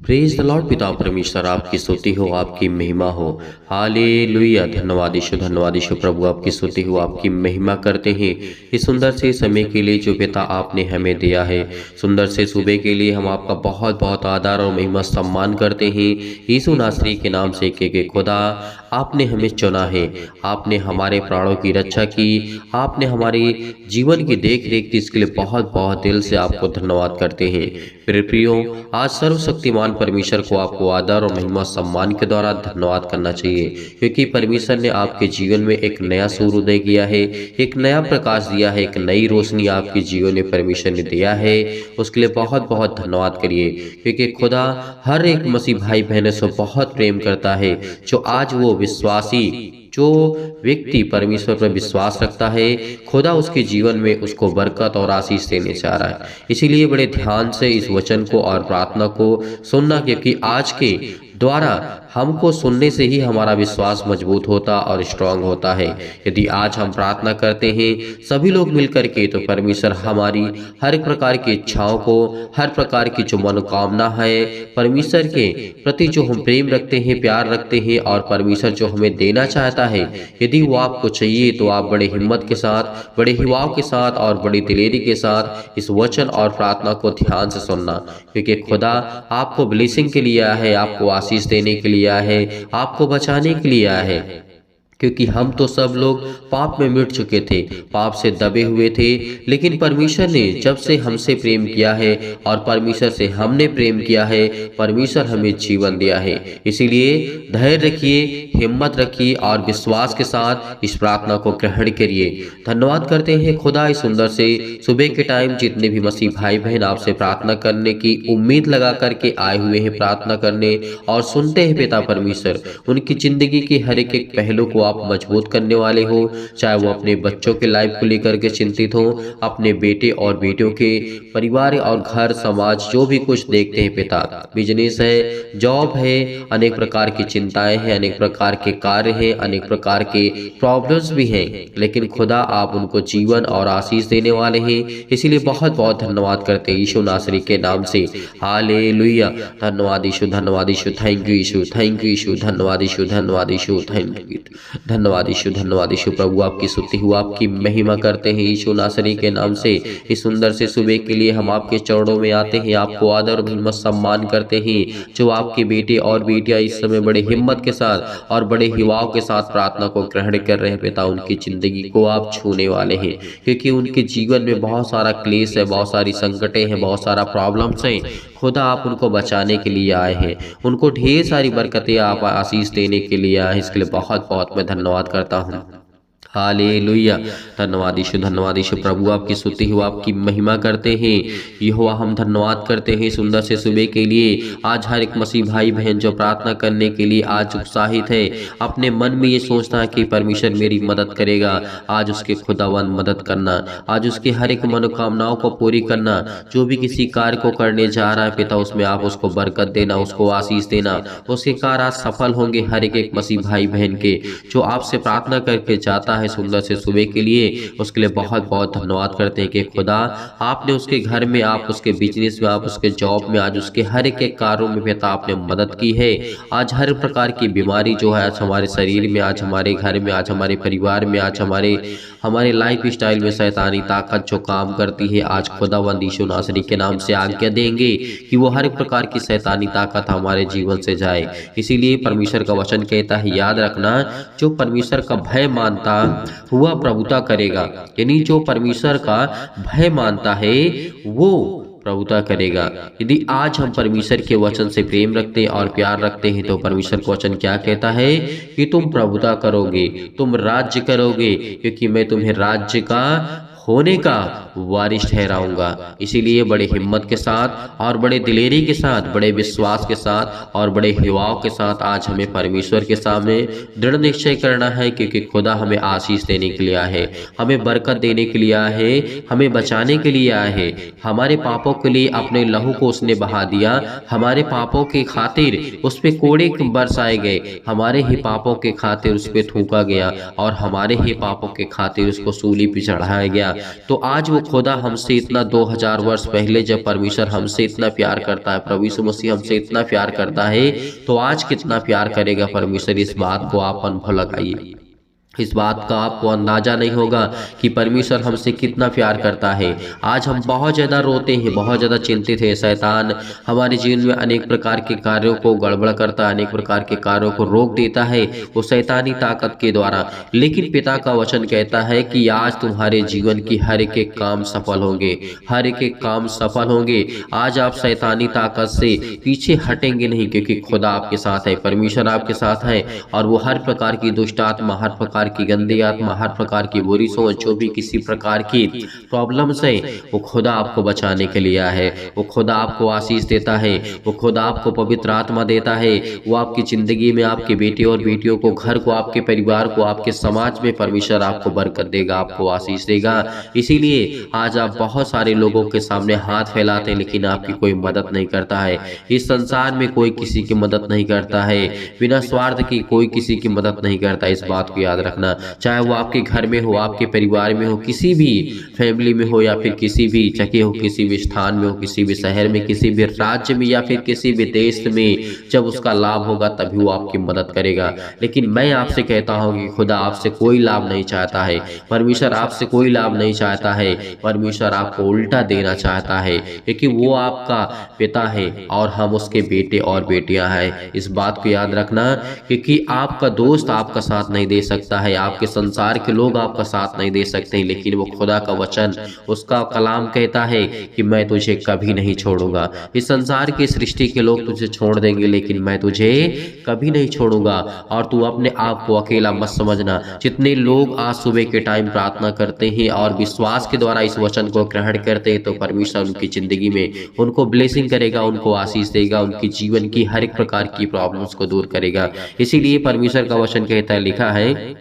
Praise the Lord. पिता परमेश्वर आपकी स्तुति हो, आपकी महिमा हो। हालेलुया। धन्यवाद यीशु, धन्यवाद यीशु। प्रभु आपकी स्तुति हो, आपकी महिमा करते हैं इस सुंदर से समय के लिए जो पिता आपने हमें दिया है। सुंदर से सुबह के लिए हम आपका बहुत बहुत आदर और महिमा सम्मान करते हैं यीशु नासरी के नाम से कि खुदा आपने हमें चुना है, आपने हमारे प्राणों की रक्षा की, आपने हमारे जीवन की देख रेख की, इसके लिए बहुत बहुत दिल से आपको धन्यवाद करते हैं। प्रिय प्रियो, आज सर्वशक्तिमान परमेश्वर को आपको आदर और महिमा सम्मान के द्वारा धन्यवाद करना चाहिए, क्योंकि परमेश्वर ने आपके जीवन में एक नया सूर्योदय किया है, एक नया प्रकाश दिया है, एक नई रोशनी आपके जीवन में परमेश्वर ने दिया है। उसके लिए बहुत बहुत धन्यवाद करिए, क्योंकि खुदा हर एक मसीह भाई बहनों से बहुत प्रेम करता है। जो आज वो विश्वासी, जो व्यक्ति परमेश्वर पर विश्वास रखता है, खुदा उसके जीवन में उसको बरकत और आशीष देने चाह रहा है। इसीलिए बड़े ध्यान से इस वचन को और प्रार्थना को सुनना, क्योंकि आज के द्वारा हमको सुनने से ही हमारा विश्वास मजबूत होता और स्ट्रांग होता है। यदि आज हम प्रार्थना करते हैं सभी लोग मिलकर के, तो परमेश्वर हमारी हर एक प्रकार की इच्छाओं को, हर प्रकार की जो मनोकामना है, परमेश्वर के प्रति जो हम प्रेम रखते हैं, प्यार रखते हैं, और परमेश्वर जो हमें देना चाहता है, यदि वो आपको चाहिए तो आप बड़े हिम्मत के साथ, बड़े हिवाव के साथ और बड़ी दिलेरी के साथ इस वचन और प्रार्थना को ध्यान से सुनना, क्योंकि खुदा आपको ब्लेसिंग के लिए आया है, आपको आशीष देने के लिए आया है, आपको बचाने के लिए आया है। क्योंकि हम तो सब लोग पाप में मिट चुके थे, पाप से दबे हुए थे, लेकिन परमेश्वर ने जब से हमसे प्रेम किया है और परमेश्वर से हमने प्रेम किया है, परमेश्वर हमें जीवन दिया है। इसीलिए धैर्य रखिए, हिम्मत रखिए और विश्वास के साथ इस प्रार्थना को ग्रहण करिए। धन्यवाद करते हैं खुदा इस सुंदर से सुबह के टाइम जितने भी मसीह भाई बहन आपसे प्रार्थना करने की उम्मीद लगा करके आए हुए हैं, प्रार्थना करने और सुनते हैं पिता परमेश्वर, उनकी जिंदगी के हर एक पहलू को आप मजबूत करने वाले हो। चाहे वो अपने बच्चों के लाइफ को लेकर के चिंतित हो, अपने बेटे और बेटियों के परिवार और घर समाज जो भी कुछ देखते हैं पिता, बिजनेस है, जॉब है, अनेक प्रकार की चिंताएं हैं, अनेक प्रकार के कार्य हैं, अनेक प्रकार के प्रॉब्लम्स भी हैं, लेकिन खुदा आप उनको जीवन और आशीष देने वाले हैं। इसीलिए बहुत बहुत धन्यवाद करते हैं यीशु नासरी के नाम से। हालेलुया। धन्यवाद यीशु, धन्यवाद Yeshu. Thank you Yeshu, thank you Yeshu. धन्यवाद यीशु, धन्यवाद यीशु। थैंक यू, धन्यवाद यीशु, धन्यवाद यीशु। प्रभु आपकी स्तुति हो, आपकी महिमा करते हैं यीशु नासरी के नाम से। इस सुंदर से सुबह के लिए हम आपके चरणों में आते हैं, आपको आदर और महिमा सम्मान करते हैं। जो आपके बेटे और बेटियां इस समय बड़े हिम्मत के साथ और बड़े हिवाव के साथ प्रार्थना को ग्रहण कर रहे हैं पिता, उनकी जिंदगी को आप छूने वाले हैं, क्योंकि उनके जीवन में बहुत सारा क्लेश है, बहुत सारी संकटें हैं, बहुत सारा प्रॉब्लम्स हैं। खुदा आप उनको बचाने के लिए आए हैं, उनको ढेर सारी बरकतें आप आशीष देने के लिए आए हैं। इसके लिए बहुत बहुत मैं धन्यवाद करता हूँ। हालेलुया। धन्यवाद यीशु, धन्यवाद यीशु। प्रभु आपकी स्तुति हो, आपकी महिमा करते हैं यहोवा। हम धन्यवाद करते हैं सुंदर से सुबह के लिए। आज हर एक मसीह भाई बहन जो प्रार्थना करने के लिए आज उत्साहित है, अपने मन में ये सोचता है कि परमेश्वर मेरी मदद करेगा, आज उसके खुदावन मदद करना, आज उसकी हर एक मनोकामनाओं को पूरी करना। जो भी किसी कार्य को करने जा रहा है पिता, उसमें आप उसको बरकत देना, उसको आशीष देना, उसके कार्य आज सफल होंगे। हर एक मसीह भाई बहन के जो आपसे प्रार्थना करके जाता है सुंदर से सुबह के लिए, उसके लिए बहुत बहुत धन्यवाद करते हैं कि खुदा आपने उसके घर में, आप उसके बिजनेस में, आप उसके जॉब में, आज उसके हर एक कार्यों में पिता आपने मदद की है। आज हर प्रकार की बीमारी जो है आज हमारे शरीर में, आज हमारे घर में, आज हमारे परिवार में, आज हमारे लाइफ स्टाइल में शैतानी ताकत जो काम करती है, आज खुदावंद यीशु नासरी के नाम से आज्ञा देंगे कि वो हर एक प्रकार की शैतानी ताकत हमारे जीवन से जाए। इसीलिए परमेश्वर का वचन कहता है, याद रखना, जो परमेश्वर का भय मानता हुआ प्रभुता करेगा, यानी जो परमेश्वर का भय मानता है वो प्रभुता करेगा। यदि आज हम परमेश्वर के वचन से प्रेम रखते हैं और प्यार रखते हैं, तो परमेश्वर का वचन क्या कहता है कि तुम प्रभुता करोगे, तुम राज्य करोगे, क्योंकि मैं तुम्हें राज्य का होने का वारिस ठहराऊंगा। इसीलिए बड़े हिम्मत के साथ और बड़े दिलेरी के साथ, बड़े विश्वास के साथ और बड़े हिवाव के साथ आज हमें परमेश्वर के सामने दृढ़ निश्चय करना है, क्योंकि खुदा हमें आशीष देने के लिए आया है, हमें बरकत देने के लिए आया है, हमें बचाने के लिए आया है। हमारे पापों के लिए अपने लहू को उसने बहा दिया, हमारे पापों के खातिर उस पे कोड़े बरसाए गए, हमारे ही पापों के खातिर उस पे थूका गया और हमारे ही पापों के खातिर उसको सूली पे चढ़ाया गया। तो आज वो खुदा हमसे इतना 2000 वर्ष पहले जब परमेश्वर हमसे इतना प्यार करता है, प्रभु यीशु मसीह हमसे इतना प्यार करता है, तो आज कितना प्यार करेगा परमेश्वर, इस बात को आप अनुभव लगाइए। इस बात का आपको अंदाजा नहीं होगा कि परमेश्वर हमसे कितना प्यार करता है। आज हम बहुत ज़्यादा रोते हैं, बहुत ज़्यादा चिंतित है। शैतान हमारे जीवन में अनेक प्रकार के कार्यों को गड़बड़ करता है, अनेक प्रकार के कार्यों को रोक देता है वो शैतानी ताकत के द्वारा। लेकिन पिता का वचन कहता है कि आज तुम्हारे जीवन की हर एक काम सफल होंगे, हर एक काम सफल होंगे। आज आप शैतानी ताकत से पीछे हटेंगे नहीं, क्योंकि खुदा आपके साथ है, परमेश्वर आपके साथ है। और वो हर प्रकार की दुष्ट आत्मा, हर प्रकार की गंदी आत्मा, हर प्रकार की बुरी सोच, जो भी किसी प्रकार की प्रॉब्लम्स है, वो खुदा आपको बचाने के लिए आया है। वो खुदा आपको आशीष देता है, वो खुदा आपको पवित्र आत्मा देता है। वो आपकी जिंदगी में आपके बेटे और बेटियों को, घर को, आपके परिवार को, आपके समाज में परमेश्वर आपको बरकत देगा, आपको आशीष देगा। इसीलिए आज आप बहुत सारे लोगों के सामने हाथ फैलाते हैं, लेकिन आपकी कोई मदद नहीं करता है। इस संसार में कोई किसी की मदद नहीं करता है, बिना स्वार्थ की कोई किसी की मदद नहीं करता। इस बात को याद रखना, चाहे वो आपके घर में हो, आपके परिवार में हो, किसी भी फैमिली में हो, या फिर किसी भी जगह हो, किसी भी स्थान में हो, किसी भी शहर में, किसी भी राज्य में, या फिर किसी भी देश में, जब उसका लाभ होगा तभी वो आपकी मदद करेगा। लेकिन मैं आपसे कहता हूँ कि खुदा आपसे कोई लाभ नहीं चाहता है, परमेश्वर आपसे कोई लाभ नहीं चाहता है। परमेश्वर आपको उल्टा देना चाहता है, क्योंकि वो आपका पिता है और हम उसके बेटे और बेटियां हैं। इस बात को याद रखना, क्योंकि आपका दोस्त आपका साथ नहीं दे सकता है, आपके संसार के लोग आपका साथ नहीं दे सकते, लेकिन वो खुदा का वचन, उसका कलाम कहता है कि मैं तुझे कभी नहीं छोड़ूंगा। इस संसार की सृष्टि के लोग तुझे छोड़ देंगे, लेकिन मैं तुझे कभी नहीं छोड़ूंगा। और तू अपने आप को अकेला मत समझना। जितने लोग आज सुबह के टाइम प्रार्थना करते हैं और विश्वास के द्वारा इस वचन को ग्रहण करते हैं, तो परमेश्वर उनकी जिंदगी में उनको ब्लेसिंग करेगा, उनको आशीष देगा, उनकी जीवन की हर एक प्रकार की प्रॉब्लम्स को दूर करेगा। इसीलिए परमेश्वर का वचन कहता है, लिखा है,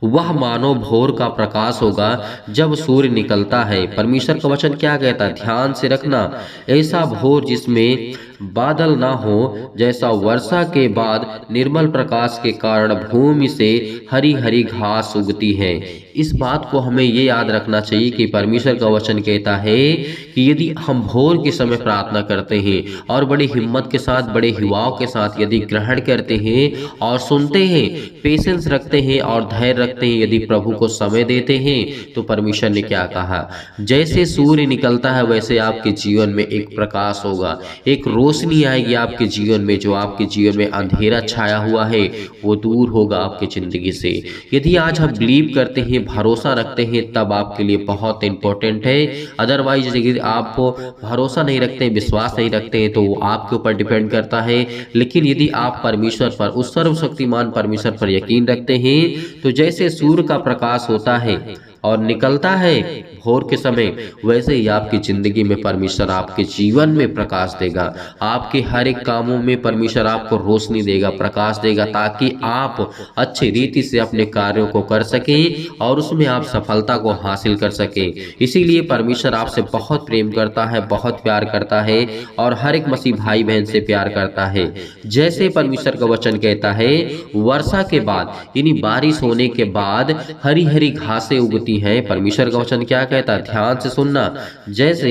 वह मानो भोर का प्रकाश होगा जब सूर्य निकलता है। परमेश्वर का वचन क्या कहता है, ध्यान से रखना, ऐसा भोर जिसमें बादल ना हो, जैसा वर्षा के बाद निर्मल प्रकाश के कारण भूमि से हरी हरी घास उगती है। इस बात को हमें ये याद रखना चाहिए कि परमेश्वर का वचन कहता है कि यदि हम भोर के समय प्रार्थना करते हैं और बड़ी हिम्मत के साथ, बड़े हिवाव के साथ यदि ग्रहण करते हैं और सुनते हैं, पेशेंस रखते हैं और धैर्य रखते हैं, यदि प्रभु को समय देते हैं, तो परमेश्वर ने क्या कहा, जैसे सूर्य निकलता है वैसे आपके जीवन में एक प्रकाश होगा, एक रोशनी आएगी आपके जीवन में। जो आपके जीवन में अंधेरा छाया हुआ है वो दूर होगा आपकी जिंदगी से। यदि आज हम बिलीव करते हैं, भरोसा रखते हैं, तब आपके लिए बहुत इंपॉर्टेंट है। अदरवाइज यदि आप भरोसा नहीं रखते, विश्वास नहीं रखते हैं, तो वो आपके ऊपर डिपेंड करता है। लेकिन यदि आप परमेश्वर पर, उस सर्वशक्तिमान परमेश्वर पर यकीन रखते हैं, तो जैसे सूर्य का प्रकाश होता है और निकलता है भोर के समय, वैसे ही आपकी जिंदगी में परमेश्वर आपके जीवन में प्रकाश देगा। आपके हर एक कामों में परमेश्वर आपको रोशनी देगा, प्रकाश देगा, ताकि आप अच्छी रीति से अपने कार्यों को कर सकें और उसमें आप सफलता को हासिल कर सकें। इसीलिए परमेश्वर आपसे बहुत प्रेम करता है, बहुत प्यार करता है और हर एक मसीह भाई बहन से प्यार करता है। जैसे परमेश्वर का वचन कहता है, वर्षा के बाद यानी बारिश होने के बाद हरी हरी घासें उगती है। परमेश्वर का वचन क्या कहता है, ध्यान से सुनना, जैसे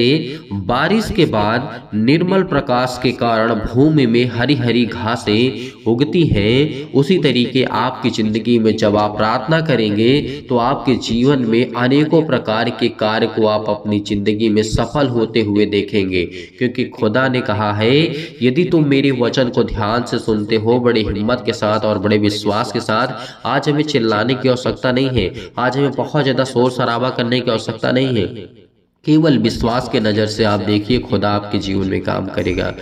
बारिश के बाद निर्मल प्रकाश के कारण भूमि में हरी हरी घासें उगती हैं, उसी तरीके आपकी जिंदगी में जब आप प्रार्थना करेंगे तो आपके जीवन में अनेकों प्रकार के कार्य को आप अपनी जिंदगी में सफल होते हुए देखेंगे। क्योंकि खुदा ने कहा है, यदि तुम मेरे वचन को ध्यान से सुनते हो, बड़े हिम्मत के साथ और बड़े विश्वास के साथ, आज हमें चिल्लाने की आवश्यकता नहीं है, आज हमें बहुत ज्यादा शोर शराबा करने की आवश्यकता नहीं है। केवल विश्वास के नज़र से आप देखिए, खुदा आपके जीवन में काम करेगा।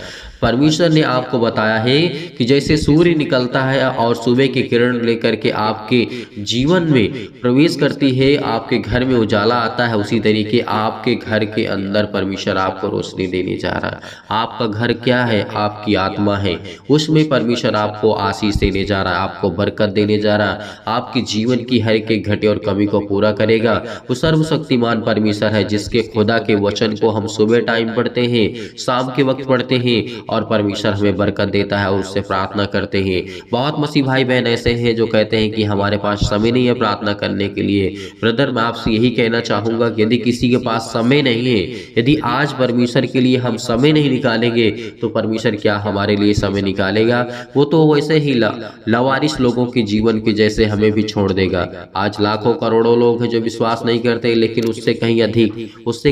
परमेश्वर ने आपको बताया है कि जैसे सूर्य निकलता है और सुबह की किरण लेकर के आपके जीवन में प्रवेश करती है, आपके घर में उजाला आता है, उसी तरीके आपके घर के अंदर परमेश्वर आपको रोशनी देने जा रहा है। आपका घर क्या है? आपकी आत्मा है, उसमें परमेश्वर आपको आशीष देने जा रहा है, आपको बरकत देने जा रहा है, आपके जीवन की हर एक घटे और कमी को पूरा करेगा। वो सर्वशक्तिमान परमेश्वर है जिसके खुदा के वचन को हम सुबह टाइम पढ़ते हैं, शाम के वक्त पढ़ते हैं और परमेश्वर हमें बरकत देता है और उससे प्रार्थना करते हैं। बहुत मसीह भाई बहन ऐसे हैं जो कहते हैं कि हमारे पास समय नहीं है प्रार्थना करने के लिए। ब्रदर, मैं आपसे यही कहना चाहूँगा कि यदि किसी के पास समय नहीं है, यदि आज परमेश्वर के लिए हम समय नहीं निकालेंगे तो परमेश्वर क्या हमारे लिए समय निकालेगा? वो तो वैसे ही लवारिस लोगों के जीवन के जैसे हमें भी छोड़ देगा। आज लाखों करोड़ों लोग हैं जो विश्वास नहीं करते, लेकिन उससे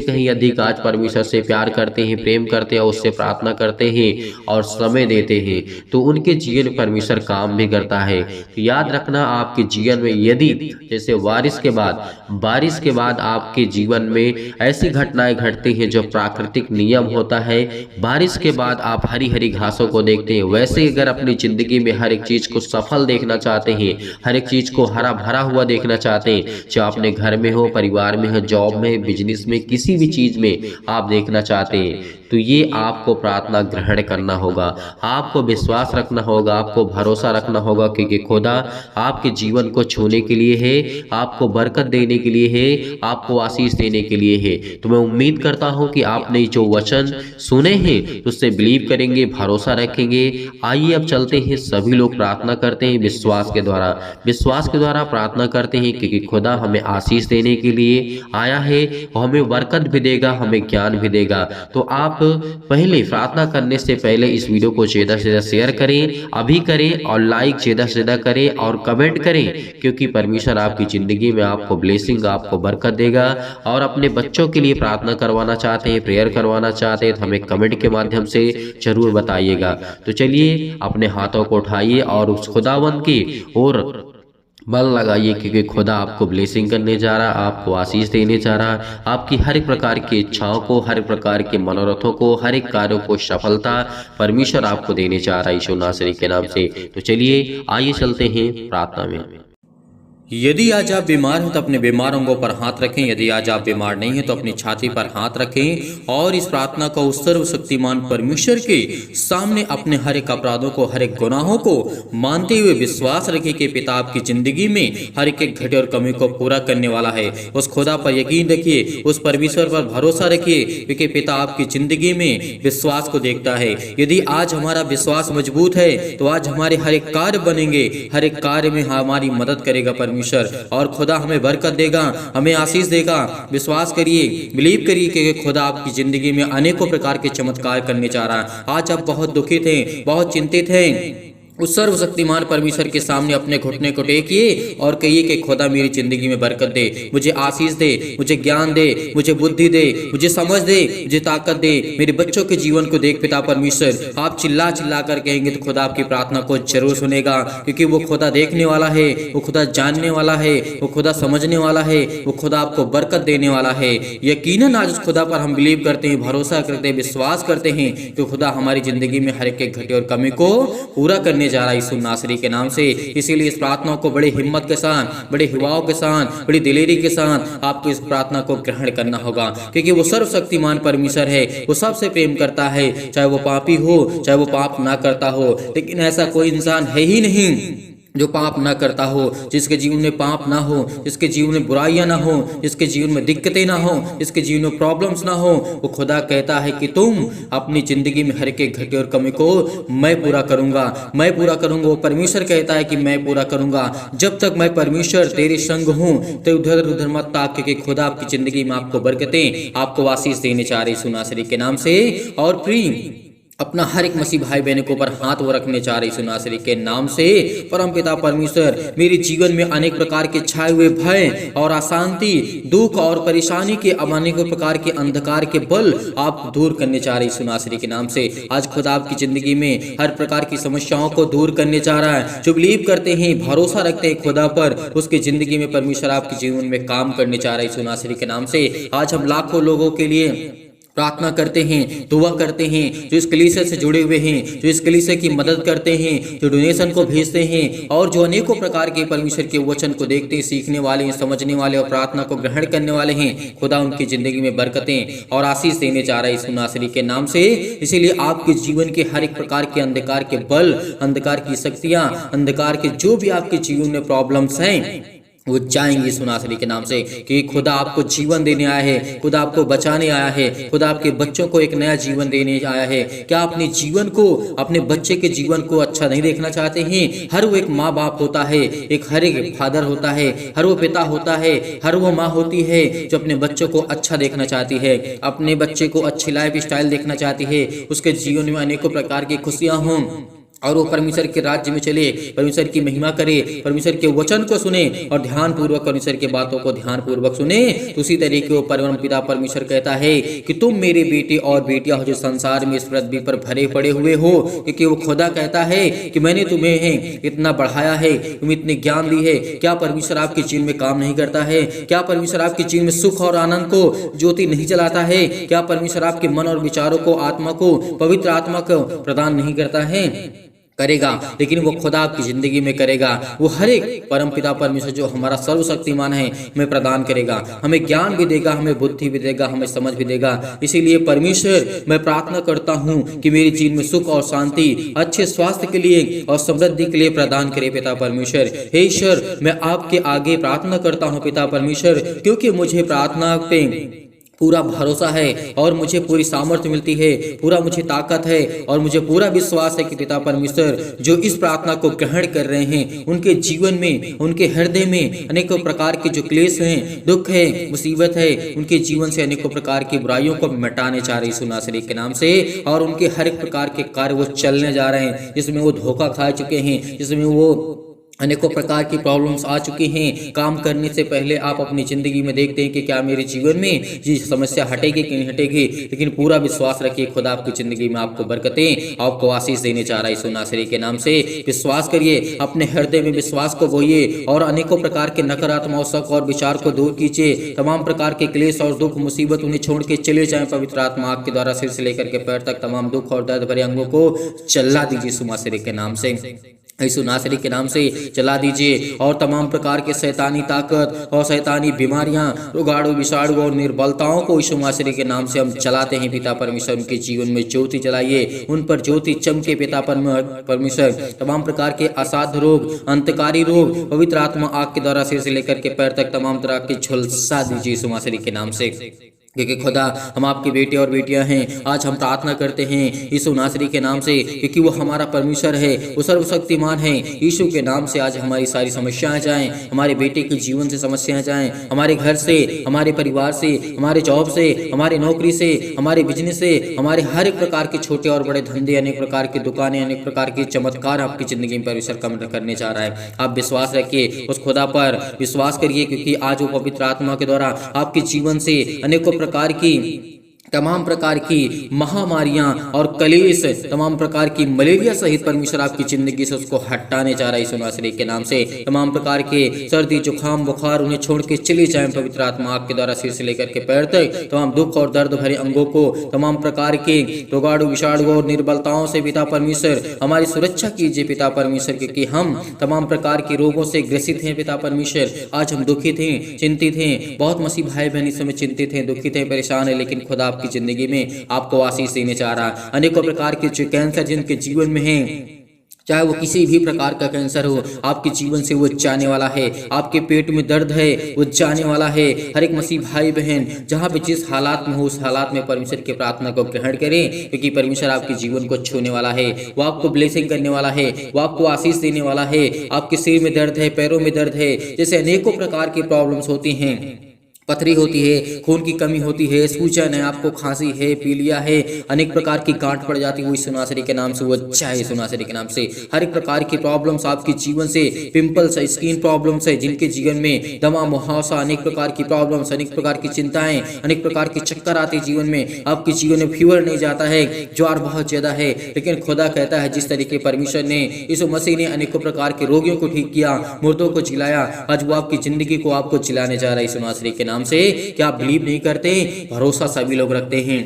कहीं अधिक आज परमेश्वर से प्यार करते हैं, प्रेम करते हैं, उससे प्रार्थना करते हैं और समय देते हैं, तो उनके जीवन में परमेश्वर काम भी करता है। तो याद रखना, आपके जीवन में यदि जैसे बारिश के बाद आपके जीवन में ऐसी घटनाएं घटती हैं जो प्राकृतिक नियम होता है, बारिश के बाद आप हरी हरी घासों को देखते हैं, वैसे अगर अपनी जिंदगी में हर एक चीज को सफल देखना चाहते हैं, हर एक चीज को हरा भरा हुआ देखना चाहते हैं, चाहे अपने घर में हो, परिवार में हो, जॉब में, बिजनेस में, किसी भी चीज में आप देखना चाहते हैं, तो ये आपको प्रार्थना ग्रहण करना होगा, आपको विश्वास रखना होगा, आपको भरोसा रखना होगा, क्योंकि खुदा आपके जीवन को छूने के लिए है, आपको बरकत देने के लिए है, आपको आशीष देने के लिए है। तो मैं उम्मीद करता हूं कि आपने जो वचन सुने हैं उससे बिलीव करेंगे, भरोसा रखेंगे। आइए अब चलते हैं, सभी लोग प्रार्थना करते हैं विश्वास के द्वारा प्रार्थना करते हैं, क्योंकि खुदा हमें आशीष देने के लिए आया है और हमें बरकत भी देगा, हमें ज्ञान भी देगा। तो आप पहले प्रार्थना करने से पहले इस वीडियो को ज़्यादा से ज़्यादा शेयर करें, अभी करें, और लाइक ज़्यादा से ज़्यादा करें और कमेंट करें, क्योंकि परमेश्वर आपकी ज़िंदगी में आपको ब्लेसिंग, आपको बरकत देगा। और अपने बच्चों के लिए प्रार्थना करवाना चाहते हैं, प्रेयर करवाना चाहते हैं, तो हमें कमेंट के माध्यम से जरूर बताइएगा। तो चलिए अपने हाथों को उठाइए और उस खुदावंद की ओर बल लगाइए, क्योंकि खुदा आपको ब्लेसिंग करने जा रहा, आपको आशीष देने जा रहा, आपकी हर एक प्रकार की इच्छाओं को, हर एक प्रकार के मनोरथों को, हर एक कार्यों को सफलता परमेश्वर आपको देने जा रहा है यीशु नासरी के नाम से। तो चलिए आइए चलते हैं प्रार्थना में। यदि आज आप बीमार हैं तो अपने बीमार अंगों पर हाथ रखें। यदि आज आप बीमार नहीं हैं तो अपनी छाती पर हाथ रखें और इस प्रार्थना को उस सर्वशक्तिमान परमेश्वर के सामने अपने हर एक अपराधों को, हर एक गुनाहों को मानते हुए विश्वास रखें कि पिता आपकी जिंदगी में हर एक घटे और कमी को पूरा करने वाला है। उस खुदा पर यकीन रखिए, उस परमेश्वर पर भरोसा रखिए, क्योंकि पिता आपकी जिंदगी में विश्वास को देखता है। यदि आज हमारा विश्वास मजबूत है तो आज हमारे हर एक कार्य बनेंगे, हर एक कार्य में हमारी मदद करेगा परमेश्वर, और खुदा हमें बरकत देगा, हमें आशीष देगा। विश्वास करिए, बिलीव करिए कि खुदा आपकी जिंदगी में अनेकों प्रकार के चमत्कार करने जा रहा है। आज आप बहुत दुखित हैं, बहुत चिंतित हैं, उस सर्वशक्तिमान परमेश्वर के सामने अपने घुटने को टेकिए और कहिए कि खुदा मेरी जिंदगी में बरकत दे, मुझे आशीष दे, मुझे ज्ञान दे, मुझे बुद्धि दे, मुझे समझ दे, मुझे ताकत दे, मेरे बच्चों के जीवन को देख पिता परमेश्वर। आप चिल्ला चिल्ला कर कहेंगे तो खुदा आपकी प्रार्थना को जरूर सुनेगा, क्योंकि वो खुदा देखने वाला है, वो खुदा जानने वाला है, वो खुदा समझने वाला है, वो खुदा आपको बरकत देने वाला है। यकीनन आज उस खुदा पर हम बिलीव करते हैं, भरोसा करते हैं, विश्वास करते हैं कि खुदा हमारी जिंदगी में हर एक घटे और कमी को पूरा करने जा रहा है यीशु नासरी के नाम से। इसीलिए इस प्रार्थना को बड़े हिम्मत के साथ, बड़े हिवाओं के साथ, बड़ी दिलेरी के साथ आपको इस प्रार्थना को ग्रहण करना होगा, क्योंकि वो सर्वशक्तिमान परमेश्वर है, वो सबसे प्रेम करता है, चाहे वो पापी हो, चाहे वो पाप ना करता हो। लेकिन ऐसा कोई इंसान है ही नहीं जो पाप ना करता हो, जिसके जीवन में पाप ना हो, जिसके जीवन में बुराइयां ना हो, जिसके जीवन में दिक्कतें ना हो, जिसके जीवन में प्रॉब्लम्स ना हो। वो खुदा कहता है कि तुम अपनी जिंदगी में हर एक घटे और कमी को मैं पूरा करूंगा, मैं पूरा करूंगा। वो परमेश्वर कहता है कि मैं पूरा करूंगा। जब तक मैं परमेश्वर तेरे संग हूँ तो उधर उधर मत ताक, क्योंकि खुदा आपकी जिंदगी में आपको बरकतें, आपको आशीष देने चाह रही यीशु नासरी के नाम से। और प्रिय अपना हर एक मसीह भाई बहनों के ऊपर हाथ वो रखने जा रही यीशु नासरी के नाम से। परम पिता परमेश्वर, मेरे जीवन में अनेक प्रकार के छाए हुए भय और अशांति, दुख और परेशानी के अनेक प्रकार के अंधकार के बल आप दूर करने जा रहे यीशु नासरी के नाम से। आज खुदा आपकी जिंदगी में हर प्रकार की समस्याओं को दूर करने जा रहा है। जो बिलीव करते हैं, भरोसा रखते हैं खुदा पर, उसकी जिंदगी में परमेश्वर आपके जीवन में काम करने जा रहा है यीशु नासरी के नाम से। आज हम लाखों लोगों के लिए प्रार्थना करते हैं, दुआ करते हैं, जो इस कलीसिया से जुड़े हुए हैं, जो इस कलीसिया की मदद करते हैं, जो डोनेशन को भेजते हैं और जो अनेकों प्रकार के परमेश्वर के वचन को देखते हैं, सीखने वाले हैं, समझने वाले और प्रार्थना को ग्रहण करने वाले हैं, खुदा उनकी जिंदगी में बरकतें और आशीष देने जा रहा है यीशु नासरी के नाम से। इसीलिए आपके जीवन के हर एक प्रकार के अंधकार के बल, अंधकार की शक्तियां, अंधकार के जो भी आपके जीवन में प्रॉब्लम्स हैं वो जाएंगे यीशु नासरी के नाम से, कि खुदा आपको जीवन देने आया है, खुदा आपको बचाने आया है, खुदा आपके बच्चों को एक नया जीवन देने आया है। क्या अपने जीवन को, अपने बच्चे के जीवन को अच्छा नहीं देखना चाहते हैं? हर वो एक माँ बाप होता है, हर एक फादर होता है, हर वो पिता होता है, हर वो माँ होती है जो अपने बच्चों को अच्छा देखना चाहती है, अपने बच्चे को अच्छी लाइफ स्टाइल देखना चाहती है, उसके जीवन में अनेकों प्रकार की खुशियाँ हों और वो परमेश्वर के राज्य में चले, परमेश्वर की महिमा करे, परमेश्वर के वचन को सुने और ध्यान पूर्वक परमेश्वर की बातों को ध्यान पूर्वक सुने। तो उसी तरीके वो परम पिता परमेश्वर कहता है कि तुम मेरे बेटे और बेटियां हो जो संसार में इस पृथ्वी पर भरे पड़े हुए हो, क्योंकि वो खुदा कहता है कि मैंने तुम्हें इतना बढ़ाया है, तुम्हें इतने ज्ञान दी है। क्या परमेश्वर आपके जीवन में काम नहीं करता है? क्या परमेश्वर आपके जीवन में सुख और आनंद को ज्योति नहीं जलाता है? क्या परमेश्वर आपके मन और विचारों को, आत्मा को, पवित्र आत्मा को प्रदान नहीं करता है? करेगा, लेकिन वो खुदा आपकी जिंदगी में करेगा। वो हर एक परम पिता परमेश्वर जो हमारा सर्वशक्तिमान है हमें प्रदान करेगा, हमें ज्ञान भी देगा, हमें बुद्धि भी देगा, हमें समझ भी देगा। इसीलिए परमेश्वर, मैं प्रार्थना करता हूँ कि मेरे जीवन में सुख और शांति, अच्छे स्वास्थ्य के लिए और समृद्धि के लिए प्रदान करे पिता परमेश्वर। हे ईश्वर, मैं आपके आगे प्रार्थना करता हूँ पिता परमेश्वर, क्योंकि मुझे प्रार्थना पे पूरा भरोसा है और मुझे पूरी सामर्थ्य मिलती है, पूरा मुझे ताकत है और मुझे पूरा विश्वास है कि पिता परमेश्वर जो इस प्रार्थना को ग्रहण कर रहे हैं उनके जीवन में, उनके हृदय में अनेकों प्रकार के जो क्लेश हैं, दुख है, मुसीबत है, उनके जीवन से अनेकों प्रकार की बुराइयों को मिटाने जा रहे यीशु नासरी के नाम से। और उनके हर एक प्रकार के कार्य वो चलने जा रहे हैं जिसमें वो धोखा खा चुके हैं, जिसमें वो अनेकों प्रकार की प्रॉब्लम्स आ चुकी हैं। काम करने से पहले आप अपनी ज़िंदगी में देखते हैं कि क्या मेरे जीवन में ये समस्या हटेगी कि नहीं हटेगी, लेकिन पूरा विश्वास रखिए खुदा आपकी ज़िंदगी में आपको बरकतें, आपको आशीष देने जा रहा है यीशु नासरी के नाम से। विश्वास करिए, अपने हृदय में विश्वास को बोइए और अनेकों प्रकार के नकारात्मक शक और विचार को दूर कीजिए। तमाम प्रकार के क्लेश और दुख मुसीबत उन्हें छोड़ के चले जाएं। पवित्र आत्मा आपके द्वारा सिर से लेकर के पैर तक तमाम दुख और दर्द भरे अंगों को चला दीजिए यीशु नासरी के नाम से, यीशु नासरी के नाम से चला दीजिए। और तमाम प्रकार के शैतानी ताकत और शैतानी बीमारियां, रोगाणु, विषाणु और निर्बलताओं को यीशु नासरी के नाम से हम चलाते हैं पिता परमेश्वर। उनके जीवन में ज्योति जलाइए, उन पर ज्योति चमके पिता परमेश्वर। तमाम प्रकार के असाध्य रोग, अंतकारी रोग पवित्र आत्मा आग के द्वारा सिर से लेकर के पैर तक तमाम तरह के झुलसा दीजिए यीशु नासरी के नाम से, क्योंकि खुदा हम आपके बेटे और बेटियां हैं। आज हम प्रार्थना करते हैं यीशु नासरी के नाम से, क्योंकि वो हमारा परमेश्वर है, वो सर्वशक्तिमान है। यीशु के नाम से आज हमारी सारी समस्याएं जाएं, हमारे बेटे के जीवन से समस्याएं जाएं, हमारे घर से, हमारे परिवार से, हमारे जॉब से, हमारे नौकरी से, हमारे बिजनेस से, हमारे हर एक प्रकार के छोटे और बड़े धंधे, अनेक प्रकार की दुकानें, अनेक प्रकार के चमत्कार आपकी जिंदगी में परमेश्वर कम करने जा रहा है। आप विश्वास रखिए, उस खुदा पर विश्वास करिए, क्योंकि आज वो पवित्र आत्मा के द्वारा आपके जीवन से अनेकों प्रकार की, तमाम प्रकार की महामारियां और कलेश, तमाम प्रकार की मलेरिया सहित परमेश्वर आपकी जिंदगी से उसको हटाने जा रहा है यीशु नासरी के नाम से। तमाम प्रकार के सर्दी, जुकाम, बुखार उन्हें छोड़ के चले जाएं पवित्र आत्मा आपके द्वारा सिर से लेकर के पैर तक। तमाम दुख और दर्द भरे अंगों को, तमाम प्रकार के रोगाणु, विषाणु और निर्बलताओं से पिता परमेश्वर हमारी सुरक्षा कीजिए पिता परमेश्वर, क्योंकि हम तमाम प्रकार के रोगों से ग्रसित हैं पिता परमेश्वर। आज हम दुखित हैं, चिंतित हैं, बहुत मसीह भाई बहन इस समय चिंतित हैं, दुखित हैं, परेशान है, लेकिन खुदा की जिंदगी में आपको आशीष देने जा रहा। अनेकों प्रकार के जो कैंसर जिनके जीवन में हैं, चाहे वो किसी भी प्रकार का कैंसर हो, आपके जीवन से वो जाने वाला है। आपके पेट में दर्द है, वो जाने वाला है। हर एक मसीह भाई बहन जहाँ पे जिस हालात में हो, उस हालात में परमेश्वर की प्रार्थना को ग्रहण करें, क्योंकि परमेश्वर आपके जीवन को छूने वाला है, वो आपको ब्लेसिंग करने वाला है, वो आपको आशीष देने वाला है। आपके सिर में दर्द है, पैरों में दर्द है, जैसे अनेकों प्रकार की प्रॉब्लम्स होती हैं, पथरी होती है, खून की कमी होती है, सूजन है, आपको खांसी है, पीलिया है, अनेक प्रकार की गांठ पड़ जाती है, वो यीशु नासरी के नाम से वो अच्छा है यीशु नासरी के नाम से। हर एक प्रकार की प्रॉब्लम्स आपके जीवन से, पिंपल्स है, स्किन प्रॉब्लम्स है, जिनके जीवन में दमा, मुहावसा, अनेक प्रकार की प्रॉब्लम्स, अनेक प्रकार की चिंताएं, अनेक प्रकार के चक्कर आते जीवन में, आपके जीवन में फीवर नहीं जाता है, ज्वार बहुत ज्यादा है, लेकिन खुदा कहता है जिस तरीके परमेश्वर ने, यीशु मसीह ने अनेकों प्रकार के रोगियों को ठीक किया, मुर्दों को जिलाया, आज वो आपकी जिंदगी को आपको जिलाने जा रहा है यीशु नासरी के नाम नाम से। क्या आप बिलीव नहीं करते? भरोसा सभी लोग रखते हैं,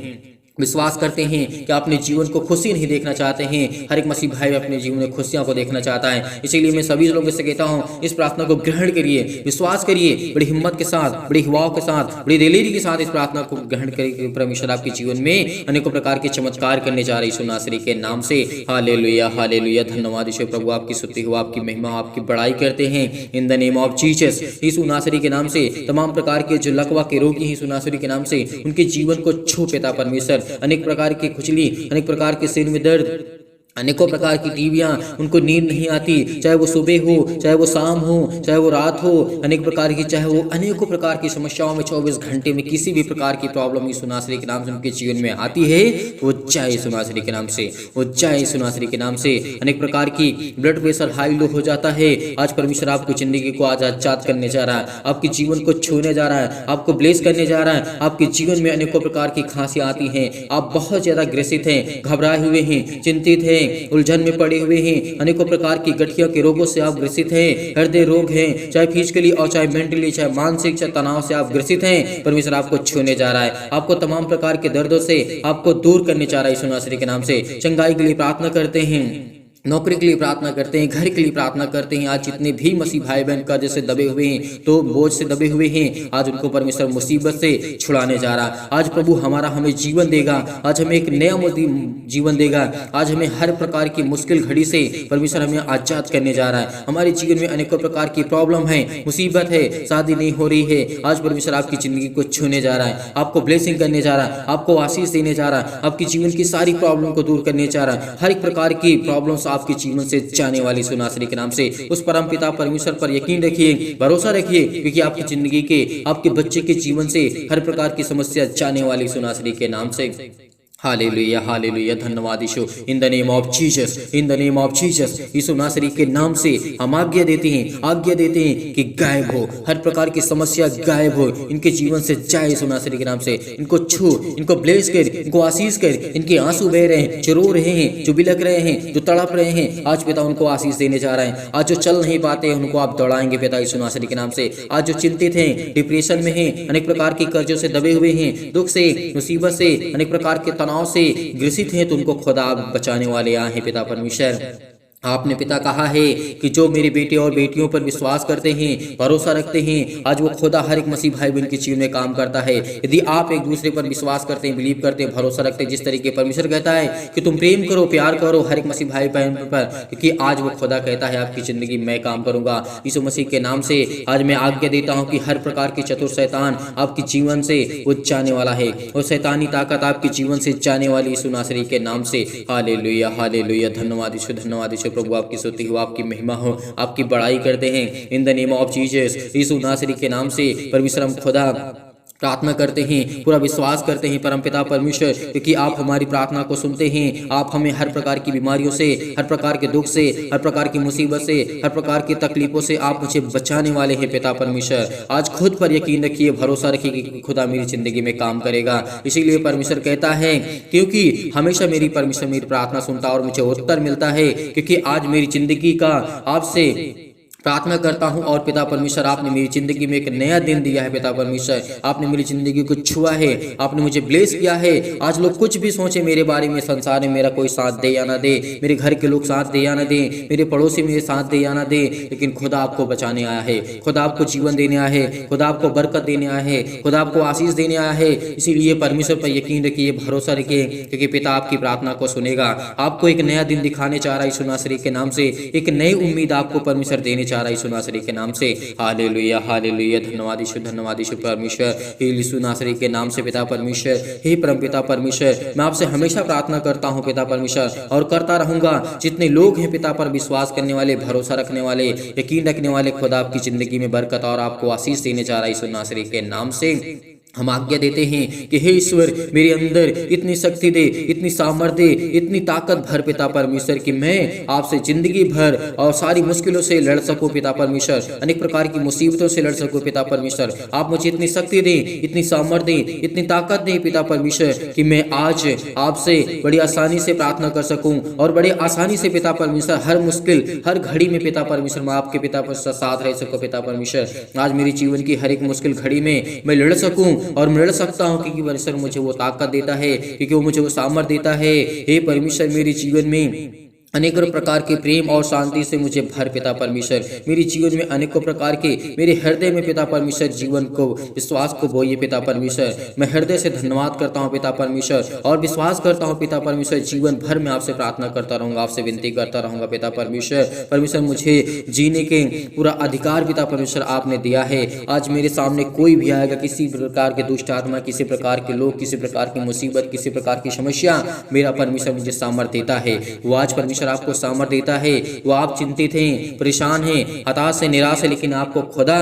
विश्वास करते हैं कि अपने जीवन को खुशी नहीं देखना चाहते हैं। हर एक मसीह भाई अपने जीवन में खुशियों को देखना चाहता है। इसीलिए मैं सभी लोगों से कहता हूं, इस प्रार्थना को ग्रहण करिए, विश्वास करिए, बड़ी हिम्मत के साथ, बड़ी हवाओं के साथ, बड़ी दिलेरी के साथ इस प्रार्थना को ग्रहण करिए। परमेश्वर आपके जीवन में अनेकों प्रकार के चमत्कार करने जा रहे यीशु नासरी के नाम से। Hallelujah, hallelujah. धन्यवाद यीशु प्रभु, आपकी स्तुति हो, आपकी महिमा, आपकी बड़ाई करते हैं in the name of Jesus. Yeshu नासरी के नाम से तमाम प्रकार के जो लकवा के रोगी हैं यीशु नासरी के नाम से, उनके जीवन को छू पिता परमेश्वर। अनेक प्रकार की खुजली, अनेक प्रकार के सिर में दर्द, अनेकों प्रकार की टीवियां, उनको नींद नहीं आती, चाहे वो सुबह हो, चाहे वो शाम हो, चाहे वो रात हो, अनेक प्रकार की, चाहे वो अनेकों प्रकार की समस्याओं में 24 घंटे में किसी भी प्रकार की प्रॉब्लम यीशु नासरी के नाम से उनके जीवन में आती है, वो जाए यीशु नासरी के नाम से, वो जाए यीशु नासरी के नाम से। अनेक प्रकार की ब्लड प्रेशर हाई लो हो जाता है, आज परमेश्वर आपको जिंदगी को आज आजाद करने जा रहा है, आपके जीवन को छूने जा रहा है, आपको ब्लेस करने जा रहा है। आपके जीवन में अनेकों प्रकार की खांसियां आती हैं, आप बहुत ज्यादा ग्रसित हैं, घबराए हुए हैं, चिंतित हैं, उलझन में पड़े हुए हैं, अनेकों प्रकार की गठिया के रोगों से आप ग्रसित हैं, हृदय रोग हैं, चाहे फिजिकली और चाहे मेंटली, चाहे मानसिक, चाहे तनाव से आप ग्रसित हैं। परमेश्वर आपको छूने जा रहा है, आपको तमाम प्रकार के दर्दों से आपको दूर करने जा रहा है यीशु नासरी के नाम से। चंगाई के लिए प्रार्थना करते हैं, नौकरी के लिए प्रार्थना करते हैं, घर के लिए प्रार्थना करते हैं। आज जितने भी मसीह भाई बहन कर्ज से दबे हुए हैं, तो बोझ से दबे हुए हैं, आज उनको परमेश्वर मुसीबत से छुड़ाने जा रहा है। आज प्रभु हमें जीवन देगा, आज हमें एक नया जीवन देगा, आज हमें हर प्रकार की मुश्किल घड़ी से परमेश्वर हमें आजाद करने जा रहा है। हमारे जीवन में अनेकों प्रकार की प्रॉब्लम है, मुसीबत है, शादी नहीं हो रही है, आज परमेश्वर आपकी जिंदगी को छूने जा रहा है, आपको ब्लेसिंग करने जा रहा है, आपको आशीष देने जा रहा है, आपकी जीवन की सारी प्रॉब्लम को दूर करने जा रहा है। हर एक प्रकार की प्रॉब्लम आपके जीवन से जाने वाली यीशु नासरी के नाम से। उस परम पिता परमेश्वर पर यकीन रखिए, भरोसा रखिए, क्योंकि आपकी जिंदगी के, आपके बच्चे के जीवन से हर प्रकार की समस्या जाने वाली यीशु नासरी के नाम से। Hallelujah, hallelujah. धन्यवाद Yeshu, in the name of Jesus, in the name of Jesus. Yeshu नासरी के नाम से हम आज्ञा देते हैं कि गायब हो, हर प्रकार की समस्या गायब हो, इनके जीवन से जाए यीशु नासरी के नाम से। इनको छू, इनको ब्लेस कर, इनको आशीष कर। इनके आंसू बह रहे हैं, जो रो रहे हैं, जो बिलक रहे हैं, जो तड़प रहे हैं, आज पिता उनको आशीष देने जा रहे हैं। आज जो चल नहीं पाते हैं, उनको आप दौड़ाएंगे पिता यीशु नासरी के नाम से। आज जो चिंतित हैं, डिप्रेशन में हैं, अनेक प्रकार के कर्जों से दबे हुए हैं, दुख से, मुसीबत से, अनेक प्रकार के तनाव से ग्रसित हैं, तो उनको खुदा बचाने वाले आए हैं पिता परमेश्वर। आपने पिता कहा है कि जो मेरे बेटे और बेटियों पर विश्वास करते हैं, भरोसा रखते हैं, आज वो खुदा हर एक मसीह भाई बहन के जीवन में काम करता है। यदि आप एक दूसरे पर विश्वास करते हैं, बिलीव करते हैं, भरोसा रखते हैं, जिस तरीके परमेश्वर कहता है कि तुम प्रेम करो, प्यार करो हर एक मसीह भाई बहन पर, क्योंकि आज वो खुदा कहता है आपकी जिंदगी मैं काम करूंगा। यीशु मसीह के नाम से आज मैं आज्ञा देता हूं कि हर प्रकार के चतुर शैतान आपके जीवन से वो जाने वाला है, और शैतानी ताकत आपके जीवन से जाने वाली यीशु नासरी के नाम से। Hallelujah, hallelujah. धन्यवाद यीशु, धन्यवाद यीशु प्रभु, आपकी स्तुति हो, आपकी महिमा हो, आपकी बड़ाई करते हैं in the name of Jesus. Yeshu नासरी के नाम से परमेश्वर हम खुदा प्रार्थना करते हैं, पूरा विश्वास करते हैं परमपिता परमेश्वर, क्योंकि आप हमारी प्रार्थना को सुनते हैं। आप हमें हर प्रकार की बीमारियों से, हर प्रकार के दुख से, हर प्रकार की मुसीबत से, हर प्रकार की तकलीफों से आप मुझे बचाने वाले हैं पिता परमेश्वर। आज खुद पर यकीन रखिए, भरोसा रखिए कि खुदा मेरी जिंदगी में काम करेगा। इसीलिए परमेश्वर कहता है, क्योंकि हमेशा परमेश्वर मेरी प्रार्थना सुनता और मुझे उत्तर मिलता है, क्योंकि आज मेरी जिंदगी का आपसे प्रार्थना करता हूं, और पिता परमेश्वर आपने मेरी जिंदगी में एक नया दिन दिया है पिता परमेश्वर। आपने मेरी जिंदगी को छुआ है, आपने मुझे ब्लेस किया है। आज लोग कुछ भी सोचे मेरे बारे में, संसार में मेरा कोई साथ दे या ना दे, मेरे घर के लोग साथ दे या ना दे, मेरे पड़ोसी मेरे साथ दे या ना दे, लेकिन खुदा आपको बचाने आया है, खुदा आपको जीवन देने आया है, खुदा आपको बरकत देने आया है, खुदा आपको आशीष देने आया है। इसीलिए परमेश्वर पर यकीन रखिए, भरोसा रखिए, क्योंकि पिता आपकी प्रार्थना को सुनेगा। आपको एक नया दिन दिखाने चाह रहा है यीशु नासरी के नाम से, एक नई उम्मीद आपको परमेश्वर देने चाह रहा है यीशु नासरी के नाम से। Hallelujah, hallelujah. धन्यवाद यीशु, धन्यवाद यीशु परमेश्वर, यीशु नासरी के नाम से पिता परमेश्वर। हे परम पिता परमेश्वर, मैं आपसे हमेशा प्रार्थना करता हूं पिता परमेश्वर, और करता रहूंगा। जितने लोग हैं पिता पर विश्वास करने वाले, भरोसा रखने वाले, यकीन रखने वाले, खुदा आपकी जिंदगी में बरकत और आपको आशीष देने जा रहा है यीशु नासरी के नाम से। हम आज्ञा देते हैं कि हे ईश्वर मेरे अंदर इतनी शक्ति दे, इतनी सामर्थ्य दे, इतनी ताकत भर पिता परमेश्वर कि मैं आपसे जिंदगी भर और सारी मुश्किलों से लड़ सकूं पिता परमेश्वर, अनेक प्रकार की मुसीबतों से लड़ सकूं पिता परमेश्वर। आप मुझे इतनी शक्ति दें, इतनी सामर्थ्य दें, इतनी ताकत दें पिता परमेश्वर कि मैं आज आपसे बड़ी आसानी से प्रार्थना कर सकूं और बड़े आसानी से पिता परमेश्वर हर मुश्किल हर घड़ी में पिता परमेश्वर मैं आपके पिता परमेश्वर साथ रह सकूं पिता परमेश्वर। आज मेरी जीवन की हर एक मुश्किल घड़ी में मैं लड़ सकूं और मैं लड़ सकता हूं क्योंकि परमेश्वर मुझे वो ताकत देता है, क्योंकि वो मुझे वो सामर्थ्य देता है। हे परमेश्वर मेरे जीवन में अनेकों प्रकार के प्रेम और शांति से मुझे भर पिता परमेश्वर, मेरे जीवन में अनेकों प्रकार के मेरे हृदय में पिता परमेश्वर जीवन को विश्वास को बोइए पिता परमेश्वर। मैं हृदय से धन्यवाद करता हूँ पिता परमेश्वर और विश्वास करता हूँ पिता परमेश्वर, जीवन भर में आपसे प्रार्थना करता रहूँगा, आपसे विनती करता रहूँगा पिता परमेश्वर। परमेश्वर मुझे जीने के पूरा अधिकार पिता परमेश्वर आपने दिया है। आज मेरे सामने कोई भी आएगा, किसी प्रकार के दुष्ट आत्मा, किसी प्रकार के लोग, किसी प्रकार की मुसीबत, किसी प्रकार की समस्या, मेरा परमेश्वर मुझे सामर्थ्य देता है। वो आज परमेश्वर आपको सामर्थ्य देता है। वो आप चिंतित हैं, परेशान हैं, हताश हैं, निराश है, लेकिन आपको खुदा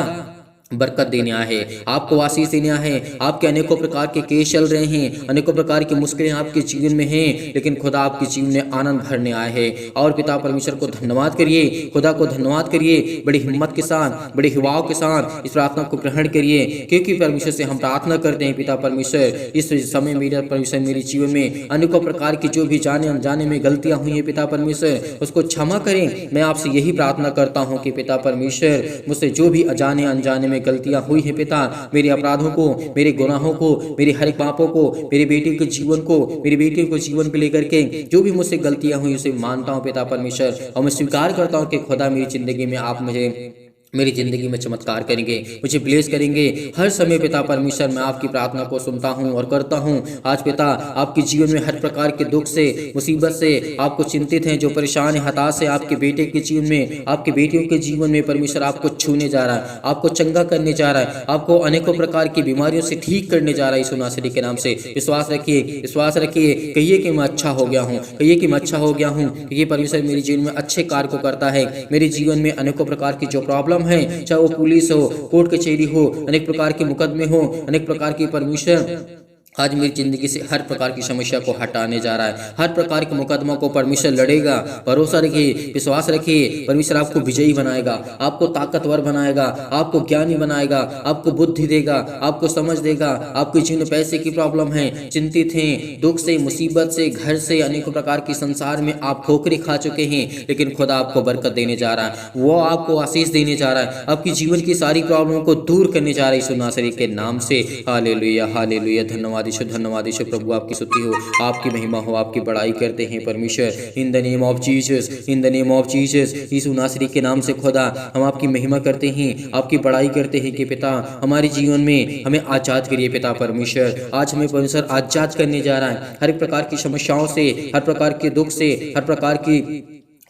बरकत देने आए हैं, आपको आशीष देने आए हैं। आपके अनेकों प्रकार के केस चल रहे हैं, अनेकों प्रकार की मुश्किलें आपके जीवन में हैं, लेकिन खुदा आपके जीवन में आनंद भरने आए हैं। और पिता परमेश्वर को धन्यवाद करिए, खुदा को धन्यवाद करिए, बड़ी हिम्मत के साथ, बड़े हिवाओं के साथ इस प्रार्थना को ग्रहण करिए, क्योंकि परमेश्वर से हम प्रार्थना करते हैं पिता परमेश्वर। इस समय मेरा परमेश्वर मेरे जीवन में अनेकों प्रकार की जो भी जाने अनजाने में गलतियां हुई हैं पिता परमेश्वर, उसको क्षमा करें। मैं आपसे यही प्रार्थना करता हूँ कि पिता परमेश्वर मुझसे जो भी अजाने अनजाने में गलतियां हुई हैं पिता, मेरे अपराधों को, मेरे गुनाहों को, मेरे हर एक पापों को, मेरे बेटे के जीवन को, मेरी बेटी को जीवन को लेकर के जो भी मुझसे गलतियां हुई उसे मानता हूं पिता परमेश्वर। और मैं स्वीकार करता हूं कि खुदा मेरी जिंदगी में आप मुझे मेरी जिंदगी में चमत्कार करेंगे, मुझे ब्लेस करेंगे। हर समय पिता परमेश्वर मैं आपकी प्रार्थना को सुनता हूं और करता हूं। आज पिता आपके जीवन में हर प्रकार के दुख से, मुसीबत से आपको चिंतित हैं, जो परेशान है, हताश है, आपके बेटे के जीवन में, आपके बेटियों के जीवन में परमेश्वर आपको छूने जा रहा है, आपको चंगा करने जा रहा है, आपको अनेकों प्रकार की बीमारियों से ठीक करने जा रहा है। यीशु नासरी के नाम से विश्वास रखिए, विश्वास रखिए, कहिए कि मैं अच्छा हो गया हूँ, कहिए कि मैं अच्छा हो गया हूँ, क्योंकि परमेश्वर मेरे जीवन में अच्छे कार्य को करता है। मेरे जीवन में अनेकों प्रकार की जो प्रॉब्लम है, चाहे वो पुलिस हो, कोर्ट कचहरी हो, अनेक प्रकार के मुकदमे हो, अनेक प्रकार की परमेश्वर आज मेरी जिंदगी से हर प्रकार की समस्या को हटाने जा रहा है। हर प्रकार के मुकदमों को परमेश्वर लड़ेगा। भरोसा रखिए, विश्वास रखिए, परमेश्वर आपको विजयी बनाएगा, आपको ताकतवर बनाएगा, आपको ज्ञानी बनाएगा, आपको बुद्धि देगा, आपको समझ देगा। आपके जीवन में पैसे की प्रॉब्लम है, चिंतित हैं, दुख से, मुसीबत से, घर से, अनेकों प्रकार की संसार में आप ठोकरें खा चुके हैं, लेकिन खुदा आपको बरकत देने जा रहा है, वो आपको आशीष देने जा रहा है, आपकी जीवन की सारी प्रॉब्लम को दूर करने जा रहा है यीशु नासरी के नाम से। Hallelujah, hallelujah. धन्यवाद यीशु, धन्यवाद यीशु। प्रभु आपकी स्तुति हो, आपकी महिमा हो, आपकी बड़ाई करते हैं परमेश्वर। In the name of Jesus, in the name of Jesus, Yeshu नासरी के नाम से खुदा हम आपकी महिमा करते हैं, आपकी बड़ाई करते हैं कि पिता हमारे जीवन में हमें आजाद करिए पिता परमेश्वर। आज हमें परमेश्वर आजाद करने जा रहा है हर एक प्रकार की समस्याओं से, हर प्रकार के दुख से, हर प्रकार की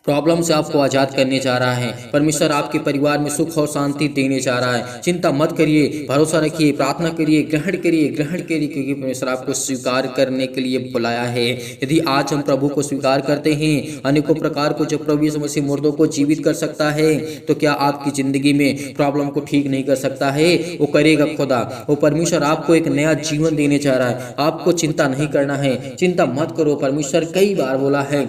प्रॉब्लम से आपको आजाद करने जा रहा है। परमेश्वर आपके परिवार में सुख और शांति देने जा रहा है। चिंता मत करिए, भरोसा रखिए, प्रार्थना करिए, ग्रहण करिए, ग्रहण करिए, क्योंकि परमेश्वर आपको स्वीकार करने के लिए बुलाया है। यदि आज हम प्रभु को स्वीकार करते हैं, अनेकों प्रकार को जब प्रभु यीशु मसीह मुर्दों को जीवित कर सकता है, तो क्या आपकी जिंदगी में प्रॉब्लम को ठीक नहीं कर सकता है? वो करेगा खुदा। वो परमेश्वर आपको एक नया जीवन देने जा रहा है। आपको चिंता नहीं करना है, चिंता मत करो। परमेश्वर कई बार बोला है,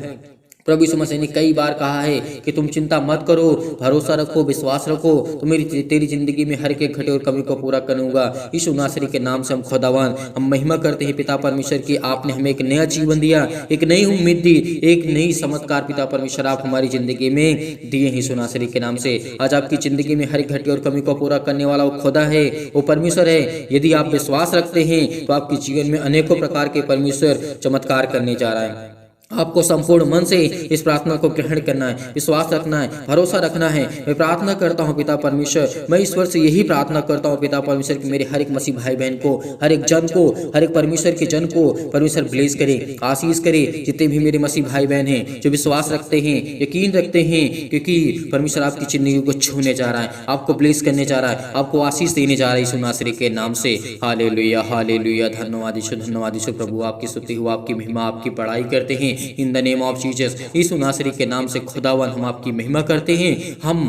प्रभु यीशु मसीह ने कई बार कहा है कि तुम चिंता मत करो, भरोसा रखो, विश्वास रखो, तो तेरी जिंदगी में हर एक घटे और कमी को पूरा करूंगा। यीशु नासरी के नाम से हम खुदावन हम महिमा करते हैं पिता परमेश्वर की। आपने हमें एक नया जीवन दिया, एक नई उम्मीद दी, एक नई चमत्कार पिता परमेश्वर आप हमारी जिंदगी में दिए हैं यीशु नासरी के नाम से। आज आपकी जिंदगी में हर एक घटे और कमी को पूरा करने वाला वो खुदा है, वो परमेश्वर है। यदि आप विश्वास रखते हैं तो आपके जीवन में अनेकों प्रकार के परमेश्वर चमत्कार करने जा रहा है। आपको संपूर्ण मन से इस प्रार्थना को ग्रहण करना है, विश्वास रखना है, भरोसा रखना है। मैं प्रार्थना करता हूँ पिता परमेश्वर, मैं ईश्वर से यही प्रार्थना करता हूँ पिता परमेश्वर कि मेरे हर एक मसीह भाई बहन को, हर एक जन को, हर एक परमेश्वर के जन को परमेश्वर ब्लेस करे, आशीष करे। जितने भी मेरे मसीह भाई बहन हैं जो विश्वास रखते हैं, यकीन रखते हैं, क्योंकि परमेश्वर आपकी जिंदगी को छूने जा रहा है, आपको ब्लेस करने जा रहा है, आपको आशीष देने जा रहा है यीशु नासरी के नाम से। Hallelujah, hallelujah. धन्यवाद यीशु, धन्यवाद यीशु। प्रभु आपकी स्तुति हो, आपकी महिमा, आपकी बड़ाई करते हैं in the name of Jesus. Yeshu नासरी के नाम से खुदावन हम आपकी महिमा करते हैं। हम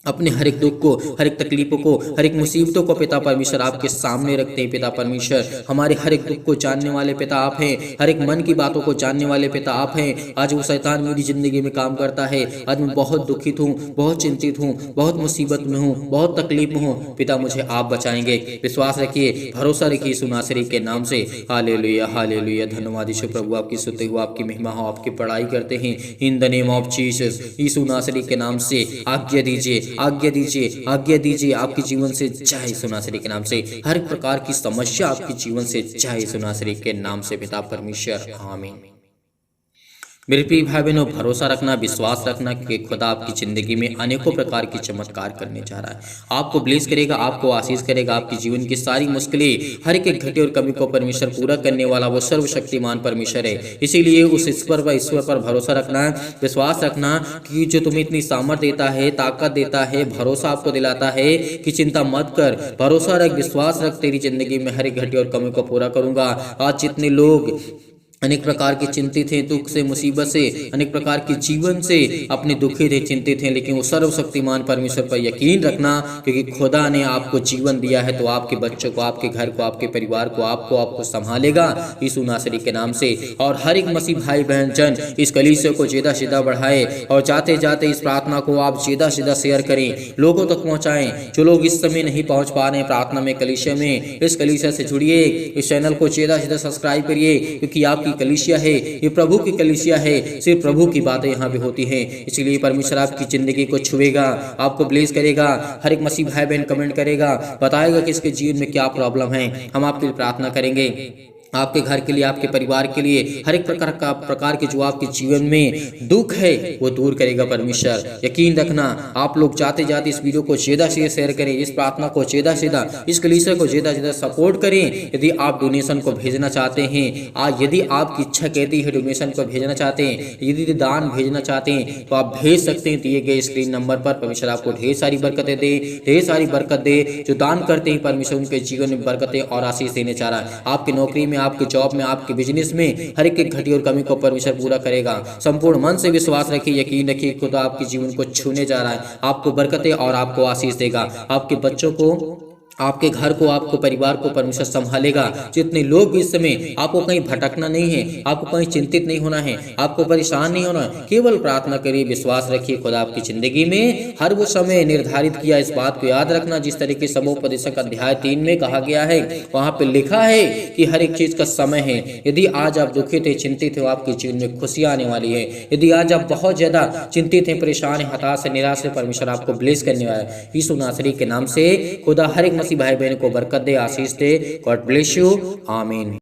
अपने हर एक दुख को, हर एक तकलीफों को, हर एक मुसीबतों को पिता परमेश्वर आपके सामने रखते हैं। पिता परमेश्वर, हमारे हर एक दुख को जानने वाले पिता आप हैं, हर एक मन की बातों को जानने वाले पिता आप हैं। आज वो शैतान मेरी ज़िंदगी में काम करता है, आज मैं बहुत दुखित हूँ, बहुत चिंतित हूँ, बहुत मुसीबत में हूँ, बहुत तकलीफ में हूँ। पिता मुझे आप बचाएंगे। विश्वास रखिए, भरोसा रखिए यीशु नासरी के नाम से। Hallelujah, hallelujah. धन्यवाद यीशु प्रभु, आपकी स्तुति हो, आपकी महिमा हो, आपकी बड़ाई करते हैं in the name of Jesus. Yeshu नासरी के नाम से आज्ञा दीजिए, आज्ञा दीजिए, आज्ञा दीजिए। आपके जीवन से जाए यीशु नासरी के नाम से। हर प्रकार की समस्या आपके जीवन से जाए यीशु नासरी के नाम से। पिता परमेश्वर, आमीन। मेरे प्रिय भाई बहनों, भरोसा रखना, विश्वास रखना कि खुदा आपकी ज़िंदगी में अनेकों प्रकार की चमत्कार करने जा रहा है। आपको ब्लेस करेगा, आपको आशीष करेगा, आपकी जीवन की सारी मुश्किलें, हर एक घटी और कमी को परमेश्वर पूरा करने वाला वो सर्वशक्तिमान परमेश्वर है। इसीलिए उस ईश्वर पर भरोसा रखना, विश्वास रखना कि जो तुम्हें इतनी सामर्थ देता है, ताकत देता है, भरोसा आपको दिलाता है कि चिंता मत कर, भरोसा रख, विश्वास रख, तेरी जिंदगी में हर एक घटी और कमी को पूरा करूंगा। आज जितने लोग अनेक प्रकार के चिंतित हैं, दुख से, मुसीबत से, अनेक प्रकार के जीवन से अपने दुखित हैं, चिंतित हैं, लेकिन वो सर्वशक्तिमान परमेश्वर पर यकीन रखना, क्योंकि खुदा ने आपको जीवन दिया है तो आपके बच्चों को, आपके घर को, आपके परिवार को, आपको संभालेगा यीशु नासरी के नाम से। और हर एक मसीह भाई बहन जन इस कलीसिया को ज़्यादा से ज़्यादा बढ़ाए और जाते जाते इस प्रार्थना को आप ज़्यादा से ज़्यादा शेयर करें, लोगों तक पहुँचाएँ। जो लोग इस समय नहीं पहुँच पा रहे हैं प्रार्थना में, कलीसिया में, इस कलीसिया से जुड़िए, इस चैनल को ज़्यादा से ज़्यादा सब्सक्राइब करिए, क्योंकि आपकी कलीसिया है, ये प्रभु की कलीसिया है, सिर्फ प्रभु की बातें यहाँ पे होती हैं। इसलिए परमेश्वर आपकी जिंदगी को छुएगा, आपको ब्लेस करेगा। हर एक मसीह भाई बहन कमेंट करेगा, बताएगा कि इसके जीवन में क्या प्रॉब्लम है, हम आपके लिए प्रार्थना करेंगे। आपके घर के लिए, आपके परिवार के लिए, हर एक प्रकार के जो आपके जीवन में दुख है वो दूर करेगा परमेश्वर। यकीन रखना, आप लोग जाते जाते इस वीडियो को ज़्यादा से शेयर करें, इस प्रार्थना को ज़्यादा से ज़्यादा, इस कलीसिया को ज़्यादा से ज़्यादा सपोर्ट करें। यदि आप डोनेशन को भेजना चाहते हैं, यदि आपकी इच्छा कहती है डोनेशन को भेजना चाहते हैं, यदि दान भेजना चाहते हैं, तो आप भेज सकते हैं दिए गए स्क्रीन नंबर पर। परमेश्वर आपको ढेर सारी बरकतें दे, ढेर सारी बरकत दे। जो दान करते हैं परमेश्वर उनके जीवन में बरकतें और आशीष देने चाह रहा है। आपकी नौकरी में, आपके जॉब में, आपके बिजनेस में हर एक घटी और कमी को परमेश्वर पूरा करेगा। संपूर्ण मन से विश्वास रखिए, यकीन रखिए, खुदा आपके जीवन को छूने जा रहा है, आपको बरकतें और आपको आशीष देगा। आपके बच्चों को, आपके घर को, आपको परिवार को परमेश्वर संभालेगा। जितने लोग भी इस समय, आपको कहीं भटकना नहीं है, आपको कहीं चिंतित नहीं होना है, आपको परेशान नहीं होना है, केवल प्रार्थना करिए, विश्वास रखिए। खुदा आपकी जिंदगी में हर वो समय निर्धारित किया, इस बात को याद रखना जिस तरीके से समुपदेशक अध्याय 3 में कहा गया है, वहां पे लिखा है कि हर एक चीज का समय है। यदि आज आप दुखित है, चिंतित हो, आपके जीवन में खुशियां आने वाली है। यदि आज आप बहुत ज्यादा चिंतित हैं, परेशान हैं, हताश है, निराश है, परमेश्वर आपको ब्लेस करने वाला है यीशु नासरी के नाम से। खुदा हर एक भाई बहन को बरकत दे, आशीष दे। गॉड ब्लेस यू, आमीन।